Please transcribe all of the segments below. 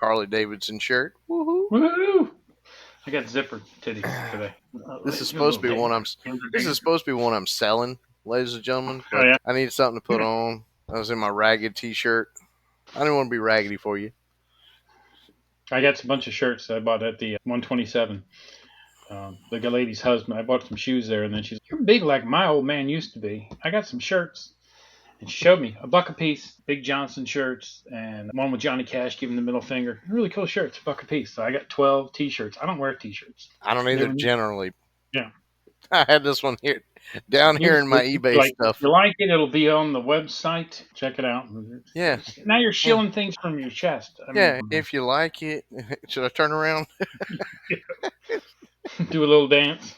Harley Davidson shirt. Woohoo! Woohoo! I got zipper titties today. This is Your supposed little to be one danger. I'm. This is supposed to be one I'm selling, ladies and gentlemen. Oh But yeah. I need something to put on. I was in my ragged T-shirt. I didn't want to be raggedy for you. I got a bunch of shirts I bought at the 127. The lady's husband. I bought some shoes there, and then she's like, "You're big like my old man used to be." I got some shirts, and she showed me a buck a piece, Big Johnson shirts, and one with Johnny Cash giving the middle finger. Really cool shirts, a buck a piece. So I got 12 T-shirts. I don't wear T-shirts. I don't either. Never. Generally, Yeah. I had this one here, down here in my If eBay if stuff. you like it, it'll be on the website. Check it out. Yeah, Now you're yeah, shilling things from your chest. I mean, yeah. If you like it, should I turn around? do a little dance.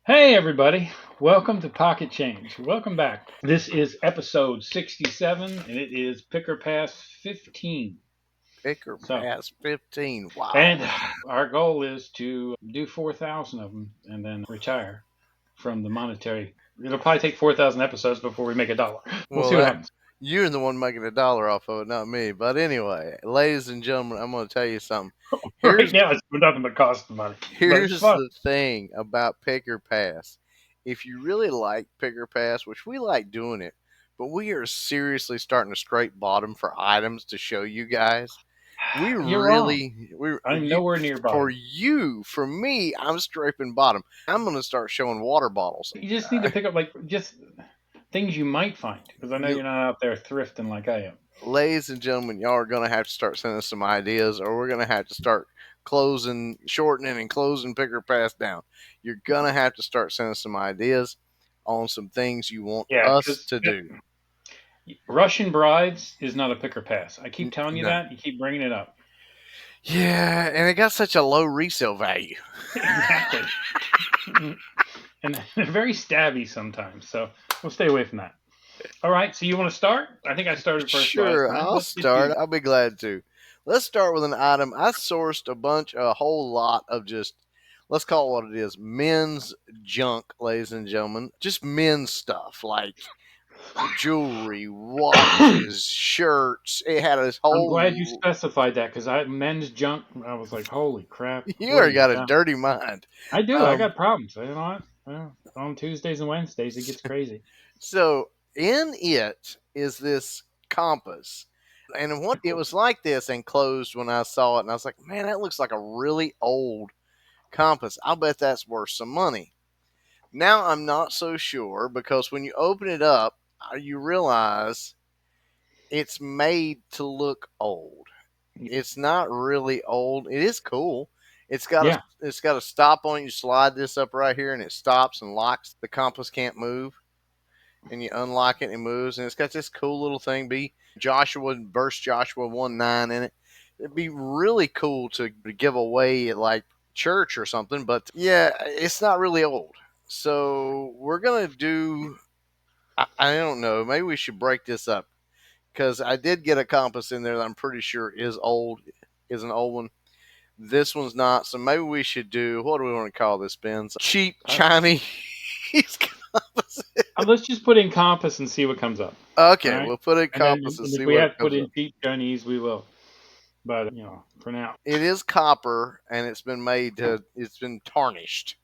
Hey, everybody. Welcome to Pocket Change. Welcome back. This is episode 67, and it is Picker Pass 15. Picker So, Pass 15. Wow. and our goal is to do 4,000 of them and then retire from the monetary. It'll probably take 4,000 episodes before we make $1. We'll Well, see what happens. you're the one making $1 off of it, not me. But anyway, ladies and gentlemen, I'm going to tell you something. Right Here's now, it's nothing but cost of money, but it's here's fun. the thing about Picker Pass. If you really like Picker Pass, which we like doing it, but we are seriously starting to scrape bottom for items to show you guys. We You're wrong. really, we I'm you, nowhere near for bottom. you, for me, I'm scraping bottom. I'm going to start showing water bottles. You just need to pick up like just things you might find because I know You, you're not out there thrifting like I am. ladies and gentlemen, y'all are going to have to start sending some ideas, or we're going to have to start shortening and closing Picker Pass down. You're going to have to start sending some ideas on some things you want Yeah, us because to do. Russian brides is not a picker pass. I keep telling you No. that. You keep bringing it up. Yeah, and it got such a low resale value. Exactly. And they're very stabby sometimes. So we'll stay away from that. All right. So you want to start? I think I started first last Sure, time. I'll Let's get you. start. I'll be glad to. Let's start with an item. I sourced a whole lot of just, let's call it what it is, men's junk, ladies and gentlemen. Just men's stuff like jewelry, watches, shirts. It had this I'm glad you whole. specified that because I men's junk. I was like, holy crap! You What are already you got a doing? dirty mind. I do. I Um, got problems. You know what? Well, on Tuesdays and Wednesdays, it gets crazy. so in it is this compass. And what it was like this enclosed when I saw it, and I was like, man, that looks like a really old compass. I'll bet that's worth some money. Now I'm not so sure because when you open it up, you realize it's made to look old. It's not really old. It is cool. Yeah. It's got a stop on it. You slide this up right here and it stops and locks. The compass can't move. And you unlock it and it moves. And it's got this cool little thing. Be Joshua Burst Joshua 1:9 in it. It'd be really cool to give away at like church or something. But yeah, it's not really old. So we're gonna do. I don't know. Maybe we should break this up because I did get a compass in there that I'm pretty sure is old. Is an old one. This one's not. So maybe we should do. What do we want to call this, Ben? Cheap Chinese compass. Let's just put in compass and see what comes up. All Okay, right. we'll put in And then compass and if see we what have to put comes in up. cheap Chinese, we will. But for now, It is copper and it's been made to. It's been tarnished.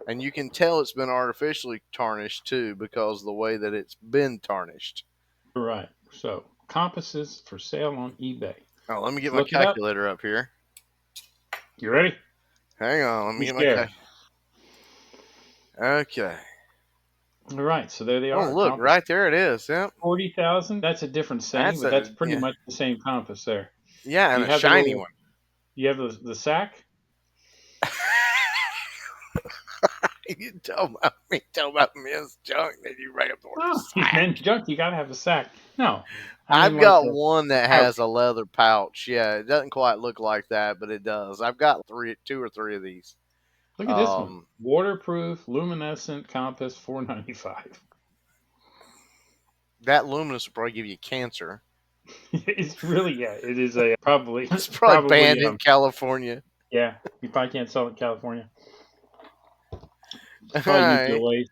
And you can tell it's been artificially tarnished too because of the way that it's been tarnished. all right. So compasses for sale on eBay. Oh, let me get Let's my look it up. calculator up here. You ready? Hang on, let me Be get my scared. Okay. All right. So there they Oh, are. look, Compass right there it is. Yep. 40,000. That's a different saying, That's but that's pretty yeah, much the same compass there. yeah, Do and you a have the shiny little? one. You have the sack? You talk about men's junk, then you bring up the word Oh, sack. men's junk. You gotta have a sack. No, I mean I've like got the one that pouch. has a leather pouch. Yeah, it doesn't quite look like that, but it does. I've got two or three of these. Look at this one. Um, Waterproof, luminescent compass, $4.95. that luminous will probably give you cancer. It's really yeah. It is a probably It's probably probably banned in California. yeah. You probably can't sell it in California. It's All probably nuclear right. waste.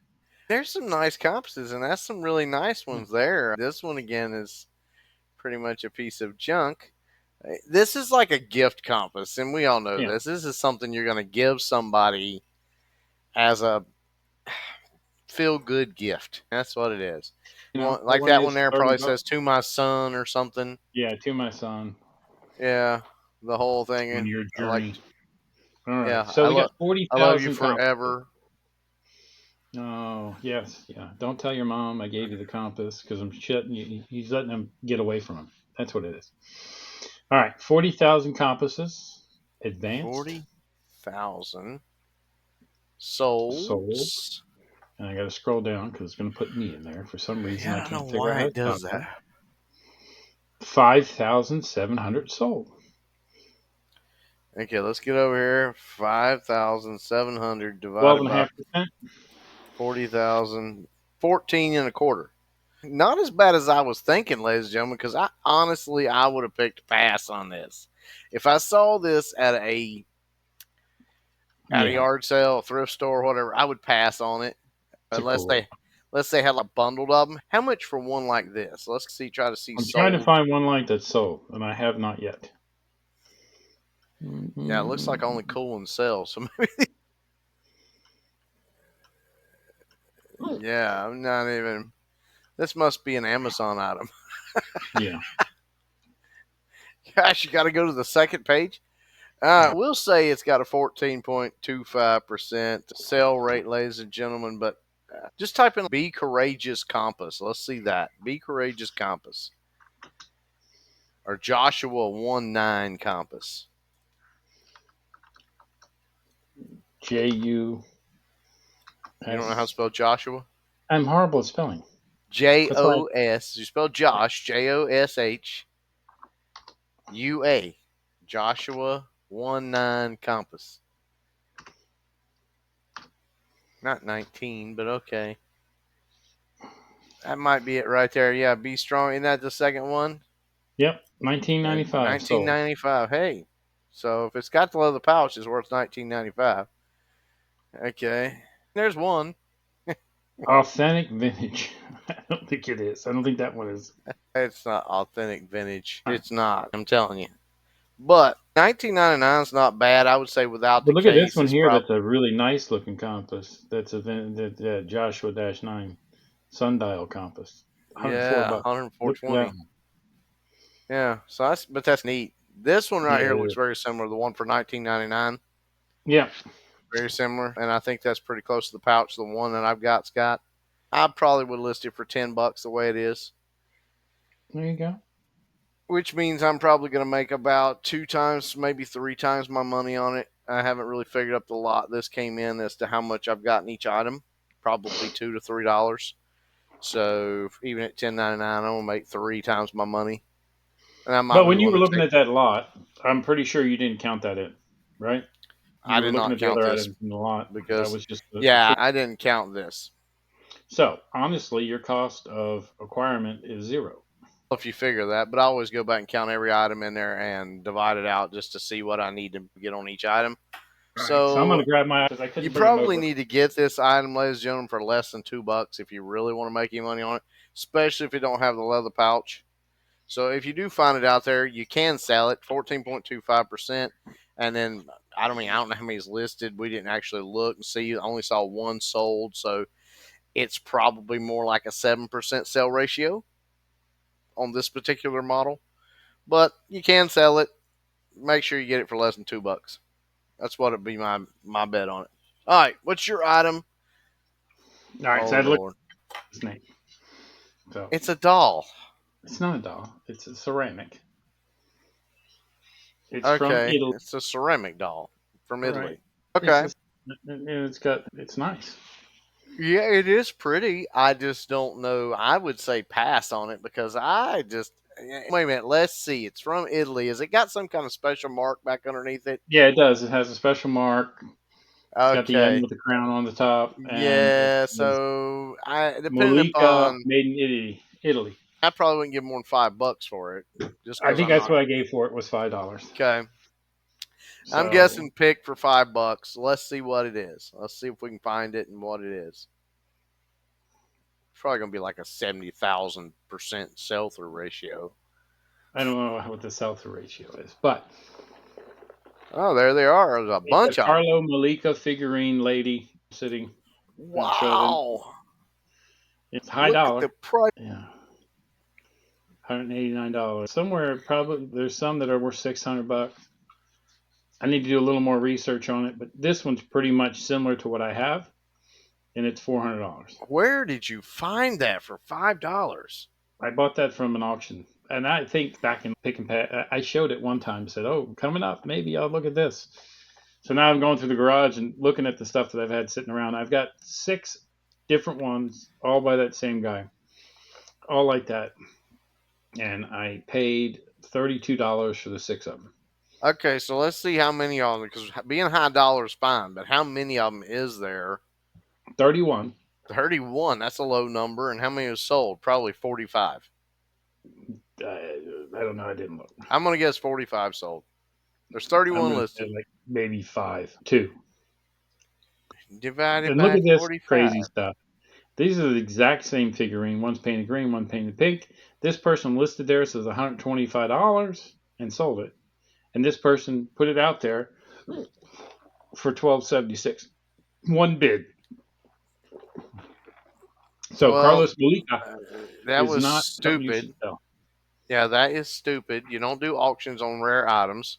There's some nice compasses, and that's some really nice ones there. This one again is pretty much a piece of junk. This is like a gift compass, and we all know Yeah. this. This is something you're going to give somebody as a feel good gift. That's what it is. That Like one that one is there 30 probably bucks. says to my son or something. Yeah, to my son Yeah, the whole on thing. your I like, journey. All right. yeah, So we got I love you 40,000 compasses. forever. Oh, yes. Yeah. Don't tell your mom I gave you the compass because I'm shitting you. He's letting him get away from him. That's what it is. All right. 40,000 compasses advanced, 40,000 sold. souls. And I got to scroll down because it's going to put me in there. For some reason, Yeah, I I don't can't know figure out why how it to stop does that. that. 5,700 sold. Okay, let's get over here. 5,700 Twelve divided and a by half percent. 40,000, 14 and a quarter. Not as bad as I was thinking, ladies and gentlemen, because I would have picked pass on this. If I saw this at a Yeah. yard sale, thrift store, whatever, I would pass on it It's a unless cool. they let's say had like bundled of them. How much for one like this? Let's see, try to see I'm trying to sold. find one light that's sold, and I have not yet. Yeah, it looks like only Mm-mm-mm. cool and sell. So yeah, I'm not even. This must be an Amazon item. Yeah. Gosh, you got to go to the second page. We'll say it's got a 14.25% sell rate, ladies and gentlemen. But just type in "Be Courageous Compass." Let's see that. Be Courageous Compass or Joshua 1-9 Compass. JUS. You don't know how to spell Joshua? I'm horrible at spelling. J That's why. O S. You spell Josh, JOSHUA. Joshua 1-9 Compass. Not 19, but okay. That might be it right there. Yeah, be strong. Isn't that the second one? Yep. And 1995 sold. 1995. Hey, so if it's got the leather pouch, it's worth 1995. Okay, there's one. Authentic vintage. I don't think it is. I don't think that one is. It's not authentic vintage. It's not. I'm telling you. But 1999 is not bad. I would say without the But look at this case, one it's here. probably That's a really nice looking compass. That's Joshua Dash 9 sundial compass. 104 yeah, bucks. Look at that 104.20. one. Yeah, so that's neat. This one right Yeah, here it looks is. very similar. The one for 1999, Yeah. very similar, and I think that's pretty close to the pouch. The one that I've got, Scott. I probably would list it for $10 the way it is, There you go. which means I'm probably going to make about two times, maybe three times my money on it. I haven't really figured up the lot this came in as to how much I've gotten each item. Probably $2 to $3. So even at 10.99, I'm gonna make three times my money, and I might But be when you willing were to looking take. at that lot, I'm pretty sure you didn't count that in, right? I You were did looking not at the count other this items in the lot. That because, was just a yeah, figure. I didn't count this. So honestly, your cost of acquirement is zero. If you figure that, but I always go back and count every item in there and divide it out just to see what I need to get on each item. All right. So I'm going So to grab my because I you couldn't bring them probably over. need to get this item, ladies and gentlemen, for less than $2 if you really want to make any money on it, especially if you don't have the leather pouch. So if you do find it out there, you can sell it 14.25%. And then I don't know how many is listed. We didn't actually look and see. I only saw one sold. So it's probably more like a 7% sell ratio on this particular model. But you can sell it. Make sure you get it for less than $2. That's what would be my bet on it. All right, what's your item? All right. Oh So I looked Lord, at his name. So it's a doll. it's not a doll. It's a ceramic. It's from Okay, Italy. it's a ceramic doll from All right. Italy. It's Okay, a, and it's nice. yeah, it is pretty. I just don't know. I would say pass on it because I just wait a minute. Let's see. It's from Italy. Has it got some kind of special mark back underneath it? Yeah, it does. It has a special mark. It's got the M Okay. with the crown on the top, and it Yeah. says So I depending Mollica, upon, made in Italy. Italy. I probably wouldn't give more than $5 for it, just I because think I'm that's not what I gave for it was $5. okay. I'm So guessing pick for $5. Let's see what it is. Let's see if we can find it and what it is. It's probably gonna be like a 70,000% sell through ratio. I don't know what the sell-through ratio is, but Oh, there they are. There's a it's a bunch of them. Carlo Malika figurine lady sitting. I'll show them. Wow. It's high Look at dollar. the price. Yeah, $189. Somewhere probably there's some that are worth $600. I need to do a little more research on it, but this one's pretty much similar to what I have, and it's $400. Where did you find that for $5? I bought that from an auction, and I think back in pick and pack, I showed it one time. Said, "Oh, coming up, maybe I'll look at this." So now I'm going through the garage and looking at the stuff that I've had sitting around. I've got 6 different ones, all by that same guy, all like that, and I paid $32 for the 6 of them. Okay, so let's see how many of them, because being high dollar is fine, but how many of them is there? 31. 31, that's a low number. And how many was sold? Probably 45. I don't know. I didn't look. I'm going to guess 45 sold. There's I'm 31 gonna say listed. like maybe 5, 2. Divided And look by at this 45. crazy stuff. These are the exact same figurine. One's painted green, one painted pink. This person listed there says $125 and sold it, and this person put it out there for $12.76. One bid. So Well, Carlos Malika uh, that is was not something you should stupid. sell. Yeah, that is stupid. You don't do auctions on rare items.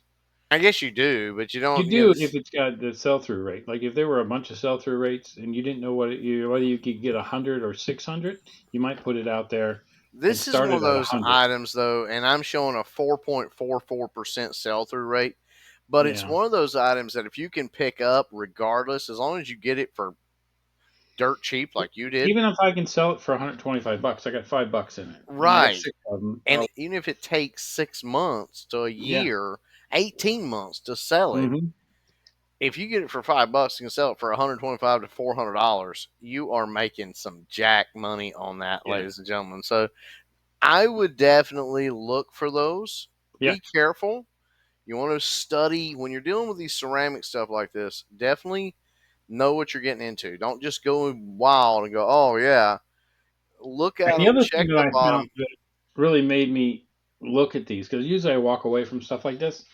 I guess you do, but you You don't. do if it's got the sell-through rate. Like if there were a bunch of sell-through rates and you didn't know whether you could get 100 or 600, you might put it out there and This is start one it of at those 100. items, though, and I'm showing a 4.44% sell through rate. But it's Yeah. one of those items that if you can pick up, regardless, as long as you get it for dirt cheap, like you did, Even if I can sell it for $125, I got $5 in it, and I got right? 6 of them. And even if it takes 6 months to a Yeah. year, 18 months to sell it, Hmm. if you get it for $5, you can sell it for 125 to $400. You are making some jack money on that, Yeah. ladies and gentlemen. So I would definitely look for those. Yeah. Be careful. You want to study when you're dealing with these ceramic stuff like this. Definitely know what you're getting into. Don't just go wild and go, "Oh yeah." Look And at the them, other thing check that the I found bottom. that really made me look at these, because usually I walk away from stuff like this.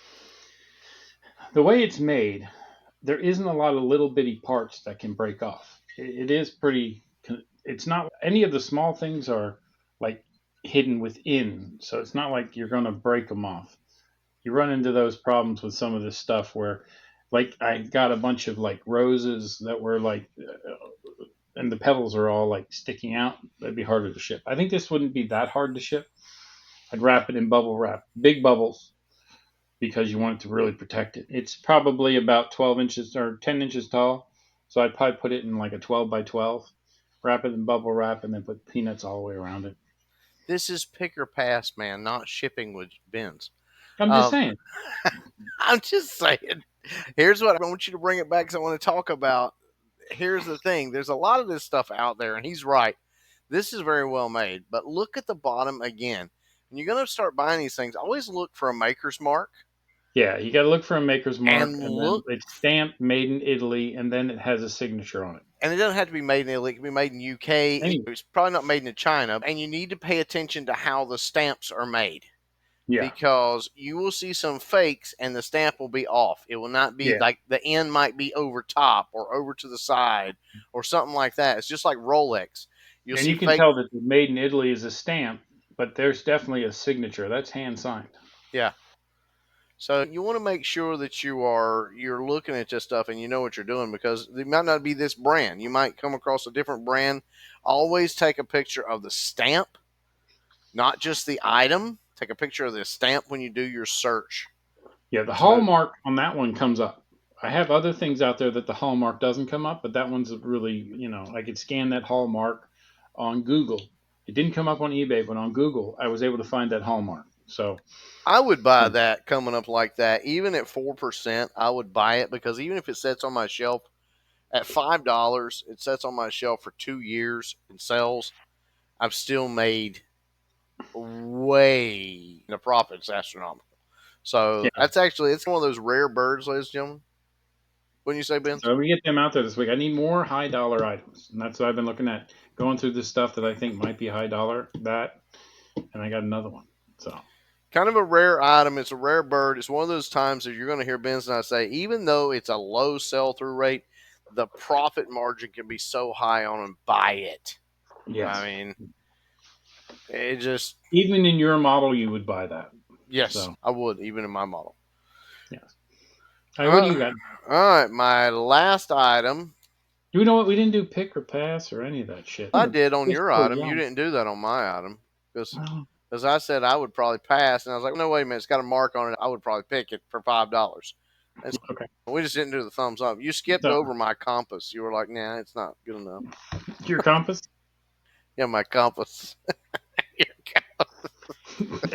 The way it's made, there isn't a lot of little bitty parts that can break off. It is pretty. It's not any of the small things are like hidden within, so it's not like you're going to break them off. You run into those problems with some of this stuff where, like, I got a bunch of like roses that were like, and the petals are all like sticking out. That'd be harder to ship. I think this wouldn't be that hard to ship. I'd wrap it in bubble wrap, big bubbles, because you want it to really protect it. It's probably about 12 inches or 10 inches tall. So I'd probably put it in like a 12 by 12, wrap it in bubble wrap, and then put peanuts all the way around it. This is pick or pass, man, not shipping with bins. I'm just Um, saying. I'm just saying. Here's what I want you to bring it back because I want to talk about. Here's the thing: there's a lot of this stuff out there, and he's right. This is very well made, but look at the bottom again. When you're going to start buying these things, always look for a maker's mark Yeah, you got to look for a maker's mark, and and then look. it's stamped made in Italy, and then it has a signature on it. And it doesn't have to be made in Italy; it can be made in UK. Anyway, It's probably not made in China, and you need to pay attention to how the stamps are made yeah, because you will see some fakes and the stamp will be off. It will not be yeah, like the end might be over top or over to the side or something like that. It's just like Rolex. You'll and see you can fake. tell that the made in Italy is a stamp, but there's definitely a signature that's hand signed. Yeah. So you want to make sure that you're looking at this stuff and you know what you're doing because it might not be this brand. You might come across a different brand. Always take a picture of the stamp, not just the item. Take a picture of the stamp when you do your search. Yeah, the So hallmark on that one comes up. I have other things out there that the hallmark doesn't come up, but that one's really, I could scan that hallmark on Google. It didn't come up on eBay, but on Google, I was able to find that hallmark. So, I would buy yeah, that coming up like that. Even at 4%, I would buy it because even if it sits on my shelf at $5, it sits on my shelf for 2 years and sells. I've still made way the profits astronomical. So yeah. that's actually it's one of those rare birds, ladies and gentlemen. When you say bins, So we get them out there this week. I need more high dollar items, and that's what I've been looking at. Going through this stuff that I think might be high dollar. That, and I got another one. So Kind of a rare item. It's a rare bird. It's one of those times that you're going to hear Benz and I say, even though it's a low sell through rate, the profit margin can be so high on them. Buy it. I Yes. mean, it just, Even in your model, you would buy that. yes, So, I would, even in my model. yes. All right, what do Uh, you got? all right, my last item Do we know what we didn't do? Pick or pass or any of that shit? I did on Just your for item. You young. didn't do that on my item because Well, I said I would probably pass, and I was like, no, wait a minute, it's got a mark on it. I would probably pick it for $5. And so okay. we just didn't do the thumbs up. You skipped So, over my compass. You were like, nah, it's not good enough. your compass. Yeah, my compass.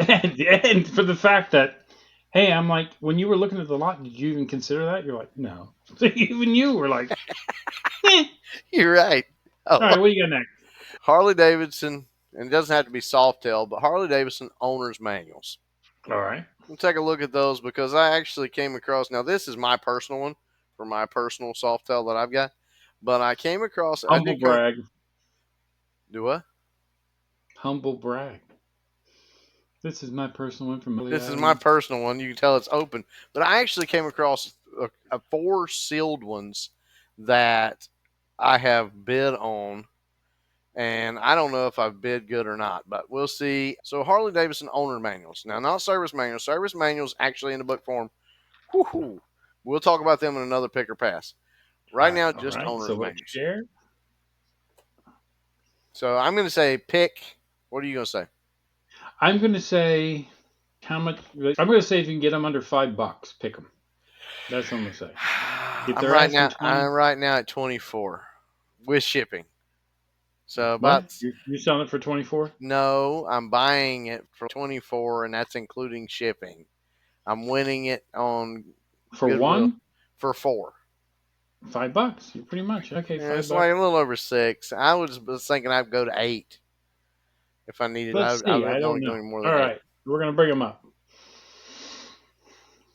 And for the fact that, hey, I'm like, when you were looking at the lot, did you even consider that? You're like, no. So even you were like, eh. You're right. All Oh, right, what do you got next? Harley Davidson, and it doesn't have to be soft tail, but Harley Davidson owner's manuals. All right. We'll take a look at those because I actually came across. Now, this is my personal one for my personal soft tail that I've got, but I came across. I Humble did come. brag. Do what? Humble brag. This is my personal one from Millie This is my Adam. personal one. You can tell it's open, but I actually came across four sealed ones that I have bid on, and I don't know if I've bid good or not, but we'll see. So Harley Davidson owner manuals. Now, not service manuals. Service manuals actually in the book form. Whoo-hoo. We'll talk about them in another pick or pass. Right now, All just right. So owner's let's manuals. share. So I'm going to say pick. What are you going to say? I'm going to say how much. I'm going to say if you can get them under $5, pick them. That's what I'm going to say. If I'm they're right asking now. 20, I'm right now at 24 with shipping. So what? about You're selling it for 24 no, I'm buying it for 24, and that's including shipping. I'm winning it on for Goodwill one? for four. $5. You pretty much okay. Yeah, five it's like bucks. a little over six. I was thinking I'd go to eight if I needed. Let's I see. I wouldn't don't want to go know. any more All than eight. right, we're gonna bring them up.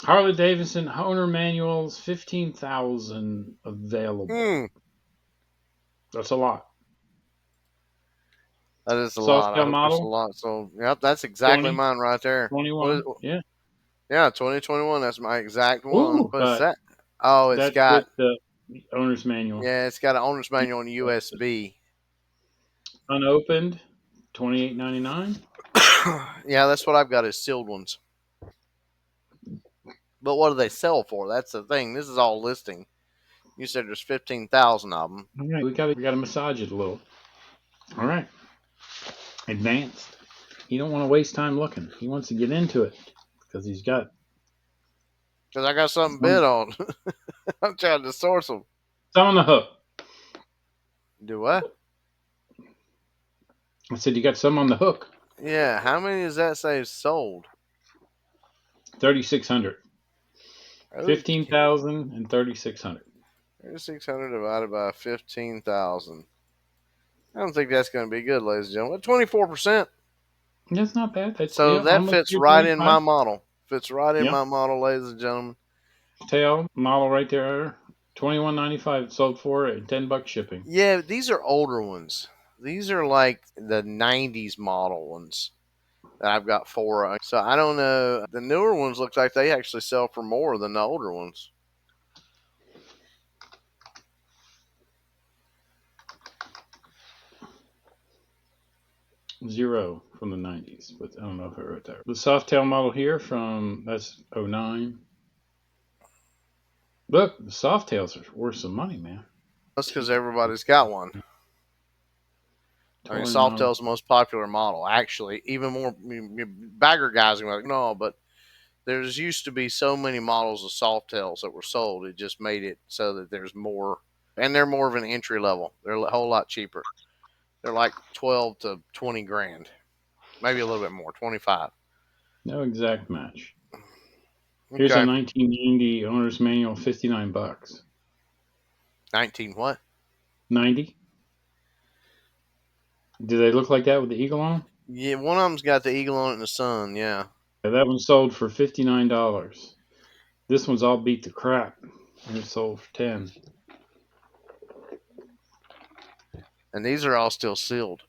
Harley Davidson owner manuals, 15,000 available. Hmm, That's a lot. that is a lot. I Softail hope it's a model, lot. So, yep, that's exactly 20, mine right there. What is? 21. Yeah. Yeah, 2021. That's my exact one. Ooh, What is but that? Oh, it's that's with got the owner's manual. yeah, it's got an owner's manual on USB. Unopened, 28.99. Yeah, that's what I've got is sealed ones. But what do they sell for? That's the thing. This is all listing. You said there's 15,000 of them. All right, we gotta massage it a little. All right, advanced. He don't want to waste time looking. He wants to get into it because he's got Because I got something some, bid on. I'm trying to source them. some on the hook. Do what? I said you got some on the hook. Yeah, how many does that say is sold? 3,600. Okay. 15,000 and 3,600. 3,600 divided by 15,000. I don't think that's going to be good, ladies and gentlemen. 24%. That's not bad. That's So that almost fits your right in 25. my model. Fits right in Yep. my model, ladies and gentlemen. Tail model right there. 21.95 sold for at $10 shipping. Yeah, these are older ones. These are like the 90s model ones that I've got four. So I don't know. The newer ones look like they actually sell for more than the older ones. Zero from the 90s, but I don't know if I wrote that. The soft tail model here from that's '09. Look, the soft tails are worth some money, man. That's because everybody's got one. I mean, Torn model. Softail's the most popular model. Actually, even more bagger guys are like, no, but there's used to be so many models of Softails that were sold. It just made it so that there's more, and they're more of an entry level. They're a whole lot cheaper. They're like 12 to 20 grand, maybe a little bit more, 25. No exact match. Here's a Okay, 1990 owner's manual, $59. 19 what? 90. Do they look like that with the eagle on? Yeah, one of them's got the eagle on it in the sun. Yeah, Yeah, that one sold for $59. This one's all beat to crap. And it sold for 10. and these are all still sealed,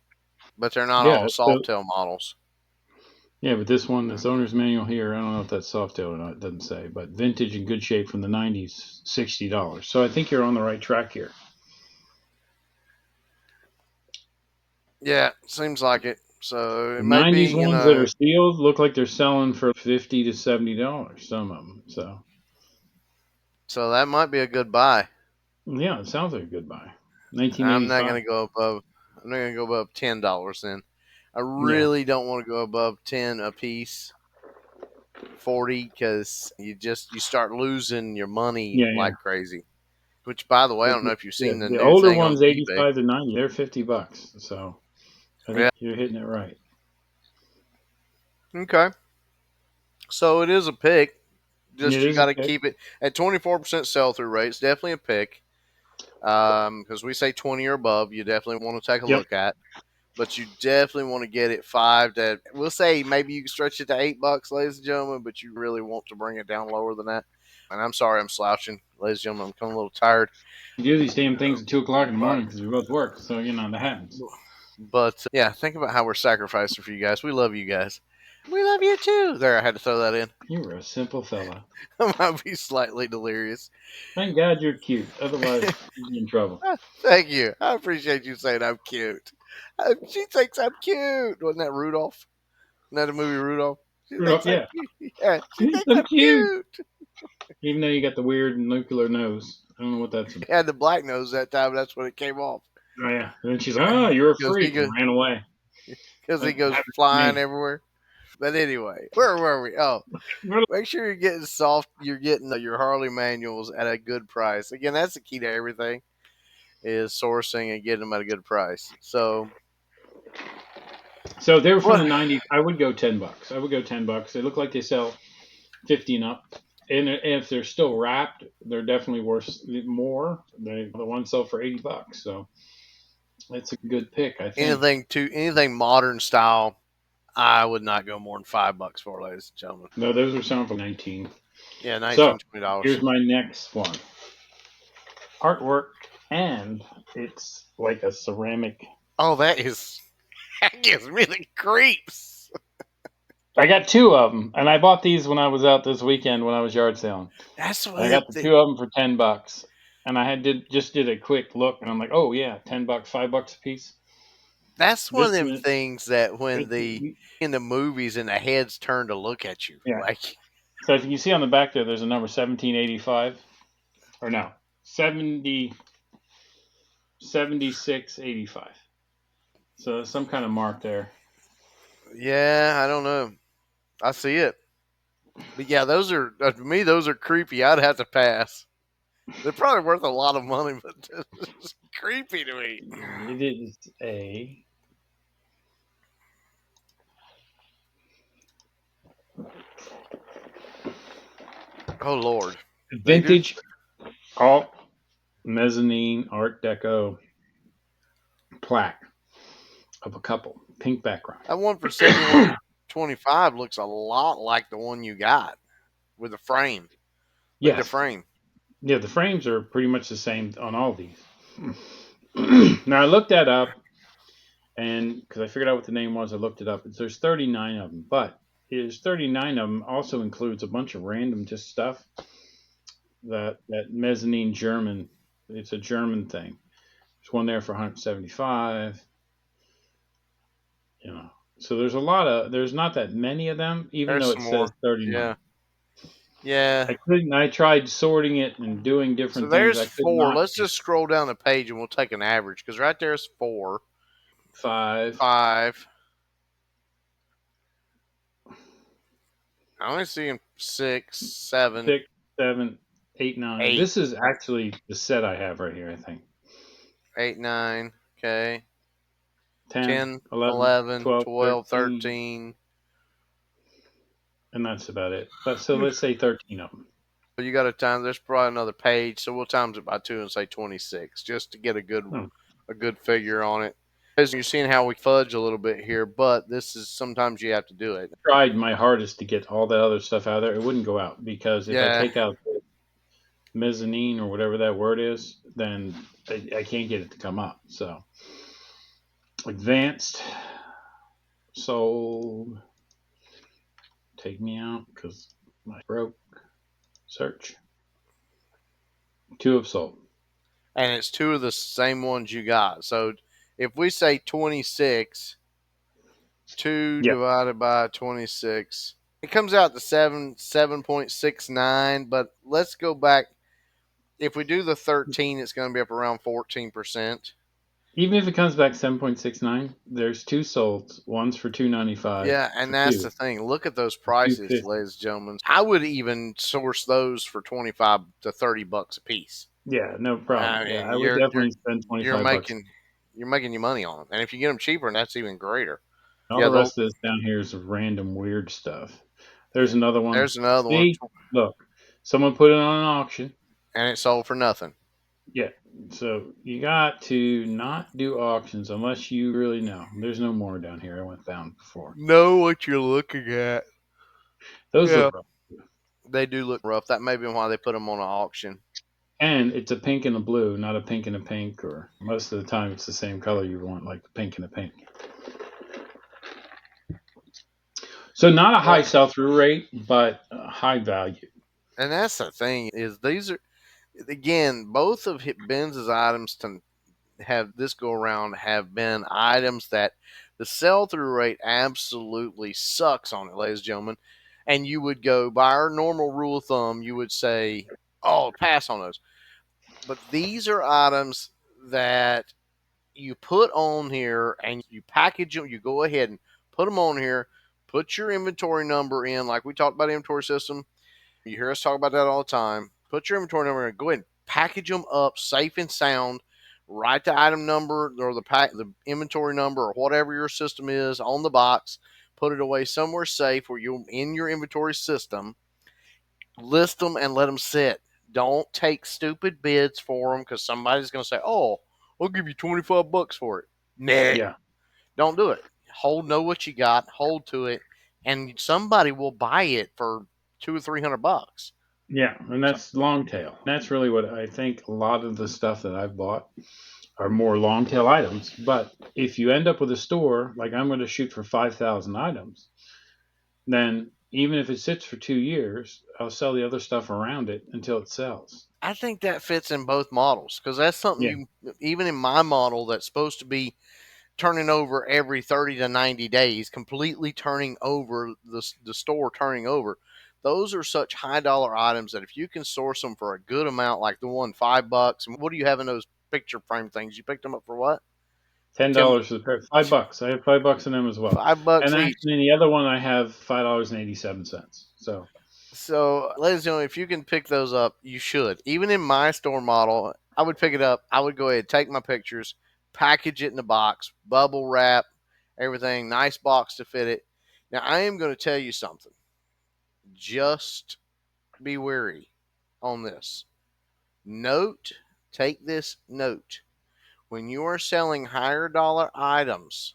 but they're not Yeah, all so Softail models. Yeah, but this one, this owner's manual here, I don't know if that's soft tail or not. It doesn't say, but vintage in good shape from the '90s, $60. So I think you're on the right track here. Yeah, seems like it. So it The may be, '90s ones that are sealed look like they're selling for $50 to $70. Some of them. So so that might be a good buy. yeah, it sounds like a good buy. I'm not 1985. gonna go above. I'm not gonna go above $10 then. I Yeah, really don't want to go above 10 a piece, 40, because you start losing your money yeah, yeah. like crazy. Which, by the way, I But don't know if you've yeah, seen the the new older thing on ones, eBay. 85 to 90, they're $50. So I Yeah. think you're hitting it right. Okay. So it is a pick. It Just you is a got to pick. keep it at 24% sell through rate. It's definitely a pick. Because we say 20 or above, you definitely want to take a Yep. look at. But you definitely want to get it five to. We'll say maybe you can stretch it to $8, ladies and gentlemen. But you really want to bring it down lower than that. And I'm sorry, I'm slouching, ladies and gentlemen. I'm becoming a little tired. We do these damn things at 2 o'clock in the But morning because we both work. So that happens. yeah, think about how we're sacrificing for you guys. We love you guys. We love you too. There, I had to throw that in. You were a simple fella. I might be slightly delirious. Thank God you're cute. Otherwise, you'd be in trouble. Thank you. I appreciate you saying I'm cute. She thinks I'm cute. Wasn't that Rudolph? Isn't that the movie Rudolph? She Screwed up, thinks I'm yeah. cute. Yeah, she thinks I'm I'm cute. cute. Even though you got the weird nuclear nose. I don't know what that's about. He had the black nose that time. That's when it came off. Oh, yeah. And then she's like, oh, you're a Because he freak, and goes, ran away. because he That goes happened to flying me. everywhere. But anyway, where were we? Oh, make sure you're getting soft. You're getting your Harley manuals at a good price. Again, that's the key to everything is sourcing and getting them at a good price. So So they were from what? the '90s. I would go $10. I would go $10. They look like they sell 50 and up. And if they're still wrapped, they're definitely worth more. The ones sell for $80. So it's a good pick, I think. Anything modern style, I would not go more than $5 for, ladies and gentlemen. No, those are selling for 19. Yeah, So 19 $20. here's my next one. Artwork, and it's like a ceramic. Oh, that gives me the creeps. I got two of them, and I bought these when I was out this weekend when I was yard selling. That's And I what got the two of them for $10, and I just did a quick look, and I'm like, oh yeah, $10, $5 a piece. that's one of This them is things that when it's, the in the movies and the heads turn to look at you, yeah. like So if you see on the back there's a number 1785, or no, 7685. So there's some kind of mark there. yeah, I don't know. I see it, but yeah, those are to me those are creepy. I'd have to pass. They're probably worth a lot of money, but it's creepy to me. It is a Oh Lord, they do. vintage alt mezzanine Art Deco plaque of a couple, pink background. That one for 71.25 looks a lot like the one you got with the frame. Look at the Yes, frame. yeah, the frames are pretty much the same on all these. Now I looked that up, and because I figured out what the name was, I looked it up. There's 39 of them, but there's 39 of them also includes a bunch of random just stuff that mezzanine German. It's a German thing. There's one there for 175. You know, so there's not that many of them, even There's though it some says more. 39. Yeah, yeah. I couldn't. I tried sorting it and doing So different things. there's I could four. not Let's get just scroll down the page and we'll take an average because right there's four, five, five. I only see him six, seven, 6, 7, 8, 9. eight, This is actually the set I have right here. I think eight, nine. Okay, 10, 10, 11, 11, 12, 12, 13, 13. and that's about it. But so let's say 13 of them. So you got to time. There's probably another page, so we'll times it by two and say 26, just to get Oh, a good figure on it. As you're seeing how we fudge a little bit here, but this is sometimes you have to do it. tried my hardest to get all that other stuff out of there. It wouldn't go out because if I Yeah, take out mezzanine or whatever that word is, then I can't get it to come up. So advanced sold Take me out because my broke. Search. Two have sold. And it's two of the same ones you got. So if we say 26, 2 Yeah. divided by 26, it comes out to 7.69. But let's go back. If we do the 13, it's going to be up around 14%. Even if it comes back 7.69, there's two sold. One's for 295 Yeah, and for that's two. the thing. Look at those For prices, 250. ladies and gentlemen. I would even source those for 25 to 30 bucks a piece. Yeah, no problem. I Yeah, mean, I would definitely spend you're 25 bucks. making you're making your money on them, and if you get them cheaper, that's even greater. All Yeah, the rest of this down here is random weird stuff. There's another one. there's another one, See? Look. Someone put it on an auction. and it sold for nothing. Yeah. So you got to not do auctions unless you really know. There's no more down here. I went down before. Know what you're looking at. Those Yeah, look rough. they do look rough. That may be why they put them on an auction. And it's a pink and a blue, not a pink and a pink, or most of the time it's the same color you want, like the pink and a pink. So not a high Well, sell through rate, but high value. and that's the thing is these are again both of Benz's items to have this go around have been items that the sell through rate absolutely sucks on it, ladies and gentlemen. And you would go by our normal rule of thumb, you would say, "Oh, pass on those." But these are items that you put on here and you package them. You go ahead and put them on here. Put your inventory number in, like we talked about the inventory system. You hear us talk about that all the time. Put your inventory number in. Go ahead and package them up safe and sound. Write the item number or the inventory number or whatever your system is on the box. Put it away somewhere safe where you're in your inventory system. List them and let them sit. Don't take stupid bids for them because somebody's going to say, "Oh, I'll give you 25 bucks for it." Nah, Yeah, don't do it. Know what you got, hold to it, and somebody will buy it for 200 or 300 bucks. yeah, and So that's long tail. That's really what I think. A lot of the stuff that I've bought are more long tail items. But if you end up with a store like I'm going to shoot for 5,000 items, then even if it sits for 2 years, I'll sell the other stuff around it until it sells. I think that fits in both models because that's something Yeah, you, even in my model, that's supposed to be turning over every 30 to 90 days, completely turning over the store, turning over. Those are such high dollar items that if you can source them for a good amount, like the one $5, and what do you have in those picture frame things? You picked them up for what? ten 10, dollars for the pair. $5. I have $5 in them as well. $5 And each. actually, in the other one, I have $5.87. So So, ladies and gentlemen, if you can pick those up, you should. Even in my store model, I would pick it up. I would go ahead, take my pictures, package it in a box, bubble wrap, everything, nice box to fit it. Now, I am going to tell you something. Just be wary on this. Note, take this note. When you are selling higher dollar items,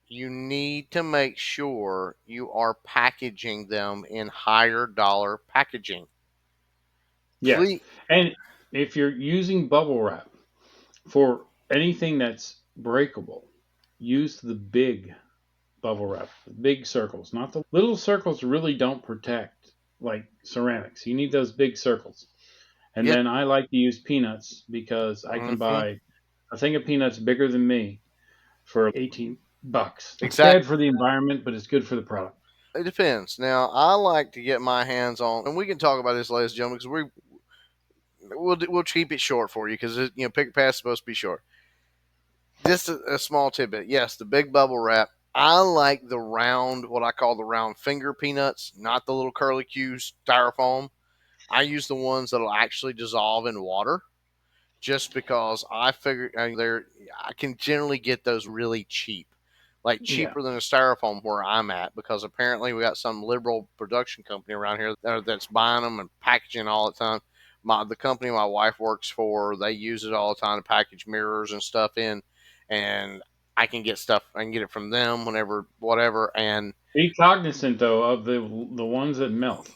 you need to make sure you are packaging them in higher dollar packaging. yes, Please, and if you're using bubble wrap for anything that's breakable, use the big bubble wrap, the big circles, not the little circles. Really don't protect like ceramics. You need those big circles. And yes. then I like to use peanuts because I can Mm-hmm. buy a thing of peanuts bigger than me for $18. It's Exactly. bad for the environment, but it's good for the product. It depends. Now, I like to get my hands on, and we can talk about this, ladies and gentlemen, because we'll keep it short for you because pick pass is supposed to be short. Just a small tidbit. Yes, the big bubble wrap. I like the round, what I call the round finger peanuts, not the little curly Q styrofoam. I use the ones that'll actually dissolve in water just because I figure I can generally get those really cheap, like Yeah. cheaper than a styrofoam where I'm at, because apparently we got some liberal production company around here that's buying them and packaging all the time. The company my wife works for, they use it all the time to package mirrors and stuff in, and I can get stuff. I can get it from them whenever, whatever, and Be cognizant though of the ones that melt.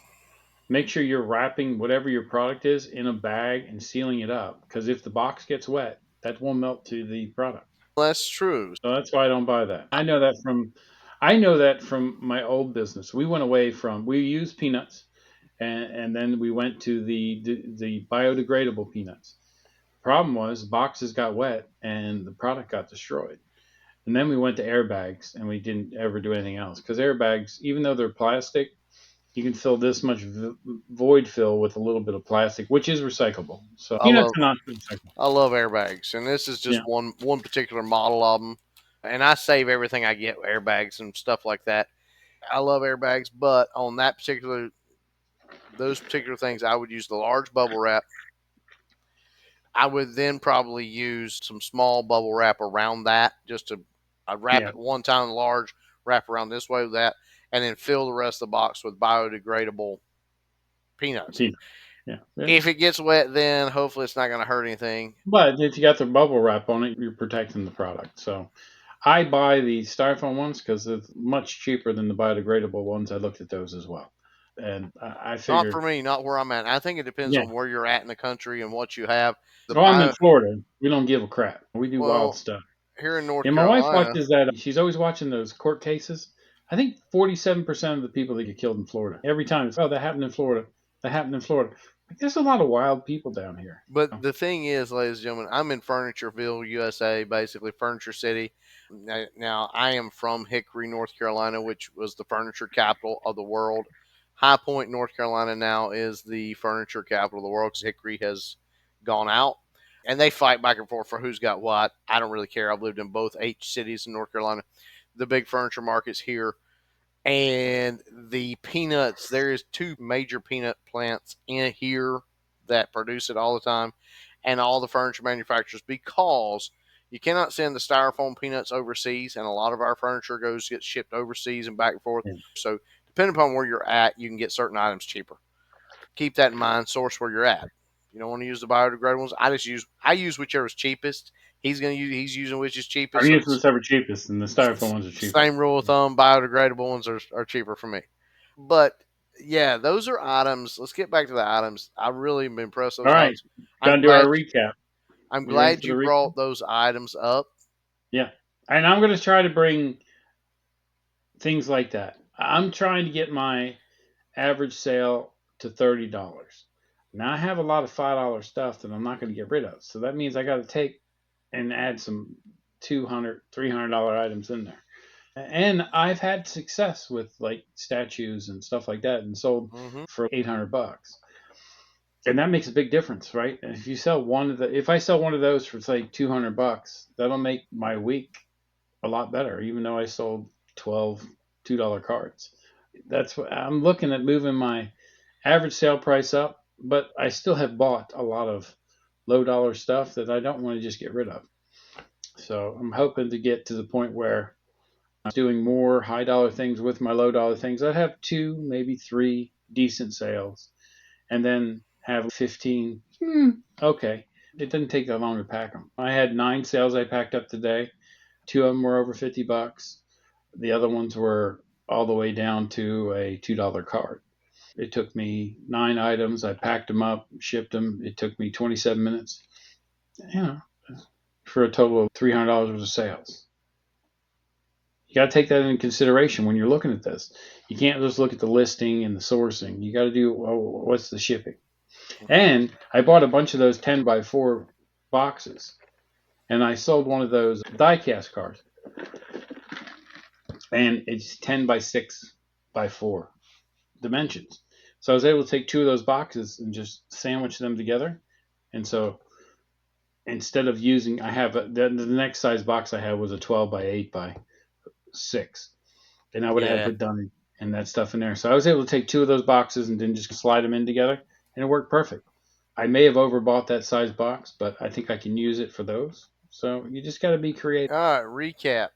Make sure you're wrapping whatever your product is in a bag and sealing it up because if the box gets wet, that will melt to the product. that's true. So that's why I don't buy that. I know that from I know that from my old business. We went away from we used peanuts, and then we went to the biodegradable peanuts. Problem was boxes got wet and the product got destroyed. And then we went to airbags and we didn't ever do anything else because airbags, even though they're plastic, you can fill this much void fill with a little bit of plastic, which is recyclable. So I peanuts love are not recyclable. I love airbags, and this is just Yeah, one particular model of them. And I save everything I get with airbags and stuff like that. I love airbags, but on that particular those particular things, I would use the large bubble wrap. I would then probably use some small bubble wrap around that, just to I'd wrap yeah, it one time large, wrap around this way with that, and then fill the rest of the box with biodegradable peanuts. peanuts. Yeah, yeah. If it gets wet, then hopefully it's not going to hurt anything. But if you got the bubble wrap on it, you're protecting the product. So I buy the styrofoam ones because they're much cheaper than the biodegradable ones. I looked at those as well, and I Not for figured, me, not where I'm at. I think it depends yeah. on where you're at in the country and what you have. The Well, I'm in bio, Florida. We don't give a crap. We do wild well, stuff. here in North And my wife Carolina, watches that. She's always watching those court cases. I think 47% of the people that get killed in Florida. Every time it's, oh, that happened in Florida. That happened in Florida. Like, there's a lot of wild people down here. but the thing is, ladies and gentlemen, I'm in Furnitureville, USA, basically Furniture City. Now, I am from Hickory, North Carolina, which was the furniture capital of the world. High Point, North Carolina, now is the furniture capital of the world because Hickory has gone out. And they fight back and forth for who's got what. I don't really care. I've lived in both H cities in North Carolina. The big furniture markets here, and the peanuts, there is two major peanut plants in here that produce it all the time, and all the furniture manufacturers, because you cannot send the styrofoam peanuts overseas, and a lot of our furniture gets shipped overseas and back and forth. Yeah. So depending upon where you're at, you can get certain items cheaper. Keep that in mind. Source where you're at. You don't want to use the biodegradable ones. I use whichever's cheapest. He's using which is cheapest. I'm So using it's whatever cheapest, and the styrofoam ones are cheaper. same rule of thumb. Biodegradable ones are cheaper for me. But yeah, those are items. Let's get back to the items. I really am impressed with All those right. items. Got I'm to do our glad recap. I'm You ready glad for the you recap? brought those items up. Yeah. And I'm going to try to bring things like that. I'm trying to get my average sale to $30. Now I have a lot of $5 stuff that I'm not going to get rid of. So that means I got to take and add some 200, $300 items in there. And I've had success with like statues and stuff like that and sold Hmm. for 800 bucks. And that makes a big difference, right? And if you sell one of the if I sell one of those for say 200 bucks, that'll make my week a lot better even though I sold 12 $2 cards. That's what I'm looking at, moving my average sale price up, but I still have bought a lot of low dollar stuff that I don't want to just get rid of. So I'm hoping to get to the point where I'm doing more high dollar things with my low dollar things. I have two, maybe three decent sales, and then have 15. Okay, it didn't take that long to pack them. I had 9 sales I packed up today. Two of them were over 50 bucks. The other ones were all the way down to a $2 card. It took me 9 items. I packed them up, shipped them. It took me 27 minutes. You know, for a total of $300 worth of sales. You got to take that into consideration when you're looking at this. You can't just look at the listing and the sourcing. You got to do, what's the shipping. And I bought a bunch of those 10 by 4 boxes, and I sold one of those die cast cards, and it's 10 by 6 by 4 dimensions. So I was able to take two of those boxes and just sandwich them together. And so instead of using, I have the next size box I had was a 12 by 8 by 6, and I would have Yeah. put done and that stuff in there. So I was able to take two of those boxes and then just slide them in together, and it worked perfect. I may have overbought that size box, but I think I can use it for those. So you just got to be creative. All right. Recap.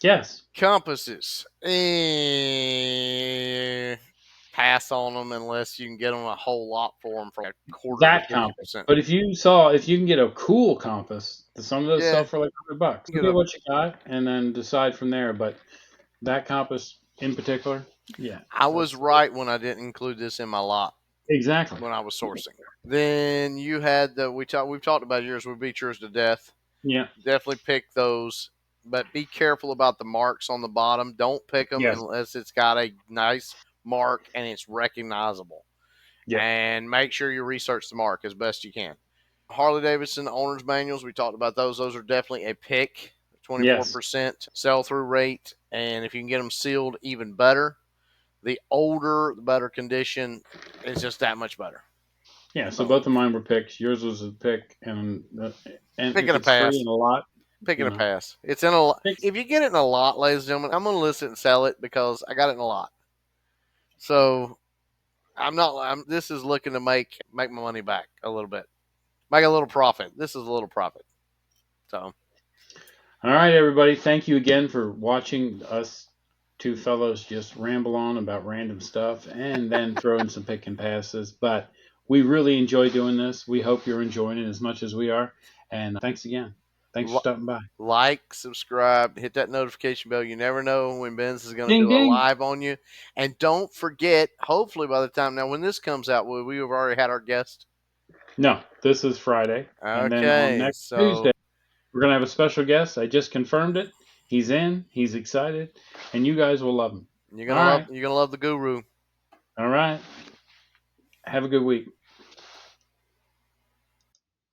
Yes, Compasses. Pass on them unless you can get them a whole lot for them for a quarter to that fifty compass. percent. But if you can get a cool compass, some of those Yeah. sell for like $100. Get Look at a. what you got, and then decide from there. But that compass in particular, yeah, I was that's right when I didn't include this in my lot exactly. when I was sourcing. Then you had the we've talked about yours. We beat yours to death. Yeah, Definitely pick those but be careful about the marks on the bottom. Don't pick them Yes. unless it's got a nice mark and it's recognizable. Yep. And make sure you research the mark as best you can. Harley Davidson owner's manuals, we talked about those. Those are definitely a pick. Yes. 24% sell through rate. And if you can get them sealed, even better. The older, the better condition is just that much better. Yeah. So So both of mine were picks. Yours was a pick, and if picking a it's free pass. in a lot, Picking you a know, pass. It's in a. picks. If you get it in a lot, ladies and gentlemen, I'm going to list it and sell it because I got it in a lot. So I'm not. This is looking to make my money back a little bit, make a little profit. This is a little profit. So All right, everybody. Thank you again for watching us two fellows just ramble on about random stuff and then throw in some pick and passes. But we really enjoy doing this. We hope you're enjoying it as much as we are. And thanks again. Thanks for stopping by. like, subscribe, hit that notification bell. You never know when Benz is going to Ding, do a ding. live on you. And don't forget, hopefully by the time now when this comes out, we have already had our guest. No, this is Friday. And then on Okay, next Tuesday, so we're going to have a special guest. I just confirmed it. He's in, he's excited, and you guys will love him. All right. you're gonna love the guru. All right. Have a good week.